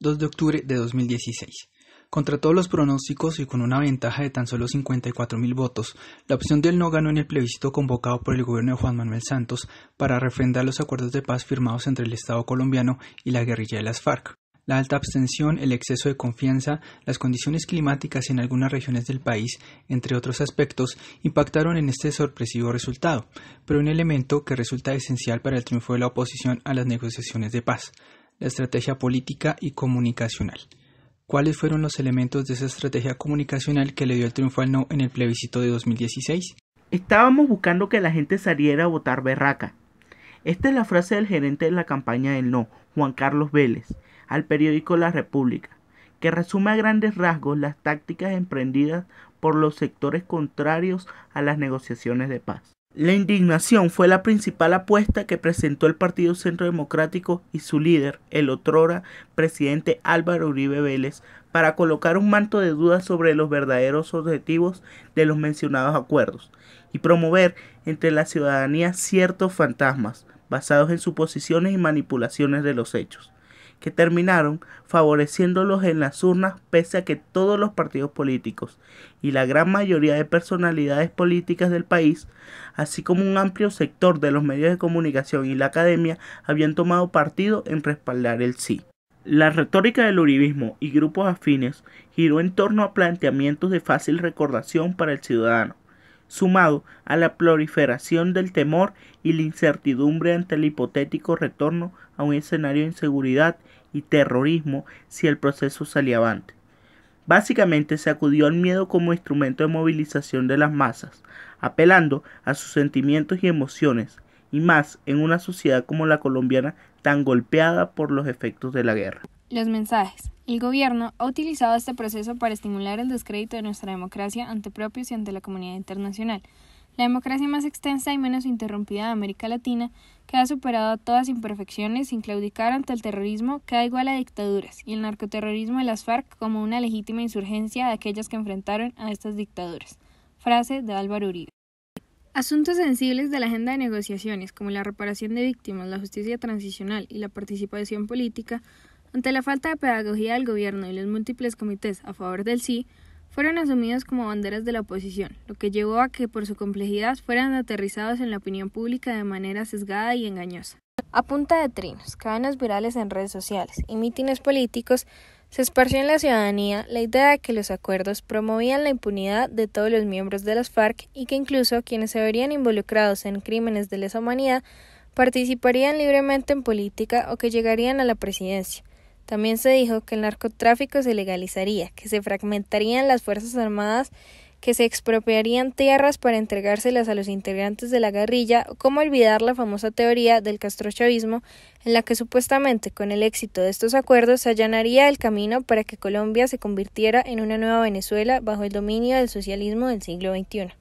2 de octubre de 2016. Contra todos los pronósticos y con una ventaja de tan solo 54.000 votos, la opción del no ganó en el plebiscito convocado por el gobierno de Juan Manuel Santos para refrendar los acuerdos de paz firmados entre el Estado colombiano y la guerrilla de las FARC. La alta abstención, el exceso de confianza, las condiciones climáticas en algunas regiones del país, entre otros aspectos, impactaron en este sorpresivo resultado, pero un elemento que resulta esencial para el triunfo de la oposición a las negociaciones de paz: la estrategia política y comunicacional. ¿Cuáles fueron los elementos de esa estrategia comunicacional que le dio el triunfo al no en el plebiscito de 2016? Estábamos buscando que la gente saliera a votar berraca. Esta es la frase del gerente de la campaña del no, Juan Carlos Vélez, al periódico La República, que resume a grandes rasgos las tácticas emprendidas por los sectores contrarios a las negociaciones de paz. La indignación fue la principal apuesta que presentó el Partido Centro Democrático y su líder, el otrora presidente Álvaro Uribe Vélez, para colocar un manto de dudas sobre los verdaderos objetivos de los mencionados acuerdos y promover entre la ciudadanía ciertos fantasmas basados en suposiciones y manipulaciones de los hechos, que terminaron favoreciéndolos en las urnas, pese a que todos los partidos políticos y la gran mayoría de personalidades políticas del país, así como un amplio sector de los medios de comunicación y la academia, habían tomado partido en respaldar el sí. La retórica del uribismo y grupos afines giró en torno a planteamientos de fácil recordación para el ciudadano, sumado a la proliferación del temor y la incertidumbre ante el hipotético retorno a un escenario de inseguridad y terrorismo si el proceso salía avante. Básicamente se acudió al miedo como instrumento de movilización de las masas, apelando a sus sentimientos y emociones, y más en una sociedad como la colombiana tan golpeada por los efectos de la guerra. Los mensajes. El gobierno ha utilizado este proceso para estimular el descrédito de nuestra democracia ante propios y ante la comunidad internacional. La democracia más extensa y menos interrumpida de América Latina, que ha superado todas imperfecciones sin claudicar ante el terrorismo, queda igual a dictaduras, y el narcoterrorismo de las FARC como una legítima insurgencia de aquellas que enfrentaron a estas dictaduras. Frase de Álvaro Uribe. Asuntos sensibles de la agenda de negociaciones, como la reparación de víctimas, la justicia transicional y la participación política, ante la falta de pedagogía del gobierno y los múltiples comités a favor del sí, fueron asumidos como banderas de la oposición, lo que llevó a que por su complejidad fueran aterrizados en la opinión pública de manera sesgada y engañosa. A punta de trinos, cadenas virales en redes sociales y mítines políticos, se esparció en la ciudadanía la idea de que los acuerdos promovían la impunidad de todos los miembros de las FARC y que incluso quienes se verían involucrados en crímenes de lesa humanidad participarían libremente en política o que llegarían a la presidencia. También se dijo que el narcotráfico se legalizaría, que se fragmentarían las Fuerzas Armadas, que se expropiarían tierras para entregárselas a los integrantes de la guerrilla, o cómo olvidar la famosa teoría del castrochavismo, en la que supuestamente con el éxito de estos acuerdos se allanaría el camino para que Colombia se convirtiera en una nueva Venezuela bajo el dominio del socialismo del siglo XXI.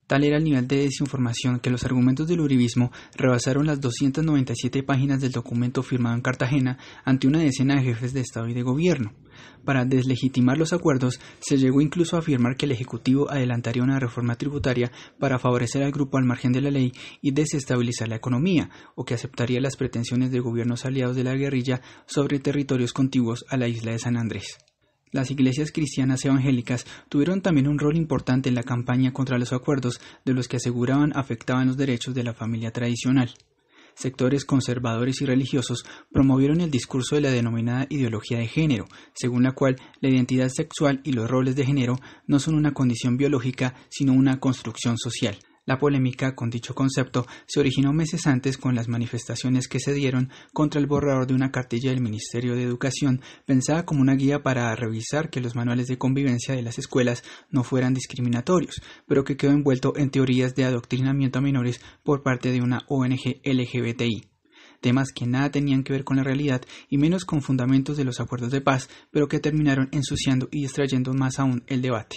Tal era el nivel de desinformación que los argumentos del uribismo rebasaron las 297 páginas del documento firmado en Cartagena ante una decena de jefes de Estado y de Gobierno. Para deslegitimar los acuerdos, se llegó incluso a afirmar que el Ejecutivo adelantaría una reforma tributaria para favorecer al grupo al margen de la ley y desestabilizar la economía, o que aceptaría las pretensiones de gobiernos aliados de la guerrilla sobre territorios contiguos a la isla de San Andrés. Las iglesias cristianas evangélicas tuvieron también un rol importante en la campaña contra los acuerdos de los que aseguraban afectaban los derechos de la familia tradicional. Sectores conservadores y religiosos promovieron el discurso de la denominada ideología de género, según la cual la identidad sexual y los roles de género no son una condición biológica, sino una construcción social. La polémica con dicho concepto se originó meses antes con las manifestaciones que se dieron contra el borrador de una cartilla del Ministerio de Educación pensada como una guía para revisar que los manuales de convivencia de las escuelas no fueran discriminatorios, pero que quedó envuelto en teorías de adoctrinamiento a menores por parte de una ONG LGBTI. Temas que nada tenían que ver con la realidad y menos con fundamentos de los acuerdos de paz, pero que terminaron ensuciando y distrayendo más aún el debate.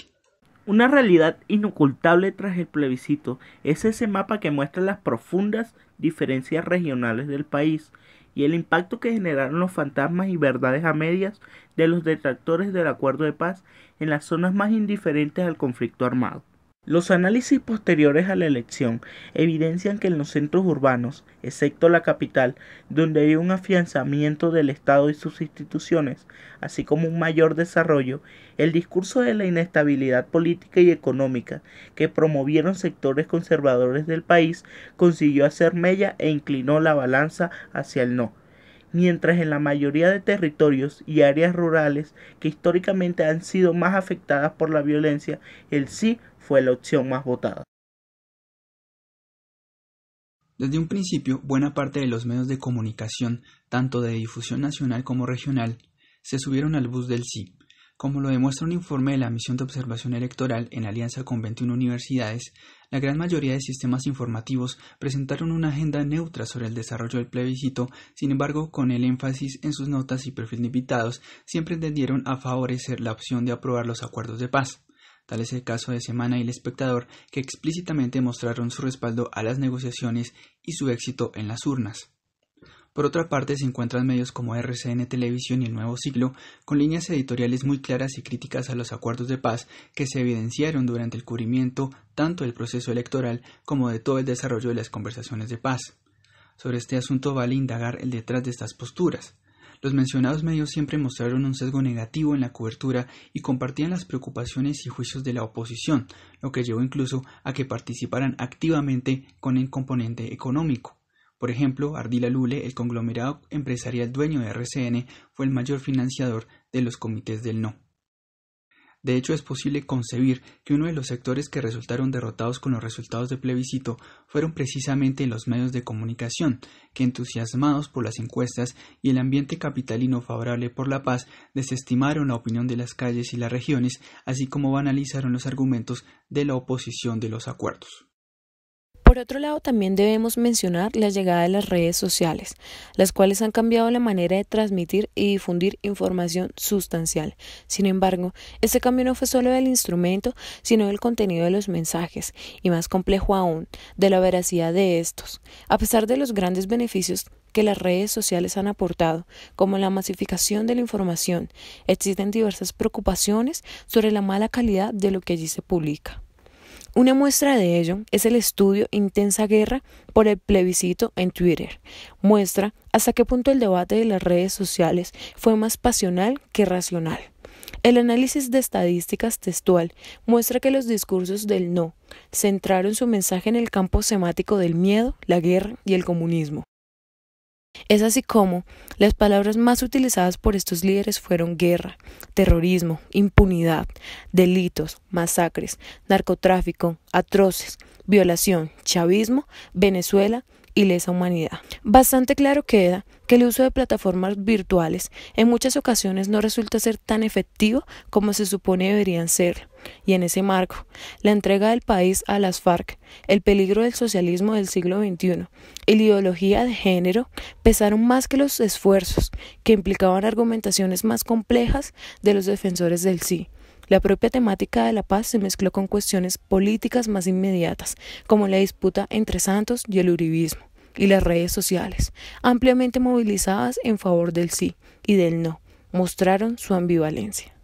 Una realidad inocultable tras el plebiscito es ese mapa que muestra las profundas diferencias regionales del país y el impacto que generaron los fantasmas y verdades a medias de los detractores del acuerdo de paz en las zonas más indiferentes al conflicto armado. Los análisis posteriores a la elección evidencian que en los centros urbanos, excepto la capital, donde hay un afianzamiento del Estado y sus instituciones, así como un mayor desarrollo, el discurso de la inestabilidad política y económica que promovieron sectores conservadores del país consiguió hacer mella e inclinó la balanza hacia el no, mientras en la mayoría de territorios y áreas rurales que históricamente han sido más afectadas por la violencia, el sí fue la opción más votada. Desde un principio, buena parte de los medios de comunicación, tanto de difusión nacional como regional, se subieron al bus del sí, como lo demuestra un informe de la Misión de Observación Electoral en alianza con 21 universidades. La gran mayoría de sistemas informativos presentaron una agenda neutra sobre el desarrollo del plebiscito, sin embargo, con el énfasis en sus notas y perfil de invitados, siempre tendieron a favorecer la opción de aprobar los acuerdos de paz. Tal es el caso de Semana y El Espectador, que explícitamente mostraron su respaldo a las negociaciones y su éxito en las urnas. Por otra parte, se encuentran medios como RCN Televisión y El Nuevo Siglo, con líneas editoriales muy claras y críticas a los acuerdos de paz que se evidenciaron durante el cubrimiento tanto del proceso electoral como de todo el desarrollo de las conversaciones de paz. Sobre este asunto vale indagar el detrás de estas posturas. Los mencionados medios siempre mostraron un sesgo negativo en la cobertura y compartían las preocupaciones y juicios de la oposición, lo que llevó incluso a que participaran activamente con el componente económico. Por ejemplo, Ardila Lule, el conglomerado empresarial dueño de RCN, fue el mayor financiador de los comités del no. De hecho, es posible concebir que uno de los sectores que resultaron derrotados con los resultados del plebiscito fueron precisamente los medios de comunicación, que entusiasmados por las encuestas y el ambiente capitalino favorable por la paz, desestimaron la opinión de las calles y las regiones, así como banalizaron los argumentos de la oposición de los acuerdos. Por otro lado, también debemos mencionar la llegada de las redes sociales, las cuales han cambiado la manera de transmitir y difundir información sustancial. Sin embargo, este cambio no fue solo del instrumento, sino del contenido de los mensajes, y más complejo aún, de la veracidad de estos. A pesar de los grandes beneficios que las redes sociales han aportado, como la masificación de la información, existen diversas preocupaciones sobre la mala calidad de lo que allí se publica. Una muestra de ello es el estudio Intensa Guerra por el plebiscito en Twitter. Muestra hasta qué punto el debate de las redes sociales fue más pasional que racional. El análisis de estadísticas textual muestra que los discursos del no centraron su mensaje en el campo semántico del miedo, la guerra y el comunismo. Es así como las palabras más utilizadas por estos líderes fueron guerra, terrorismo, impunidad, delitos, masacres, narcotráfico, atroces, violación, chavismo, Venezuela y lesa humanidad. Bastante claro queda que el uso de plataformas virtuales en muchas ocasiones no resulta ser tan efectivo como se supone deberían ser, y en ese marco, la entrega del país a las FARC, el peligro del socialismo del siglo XXI y la ideología de género pesaron más que los esfuerzos que implicaban argumentaciones más complejas de los defensores del sí. La propia temática de la paz se mezcló con cuestiones políticas más inmediatas, como la disputa entre Santos y el uribismo, y las redes sociales, ampliamente movilizadas en favor del sí y del no, mostraron su ambivalencia.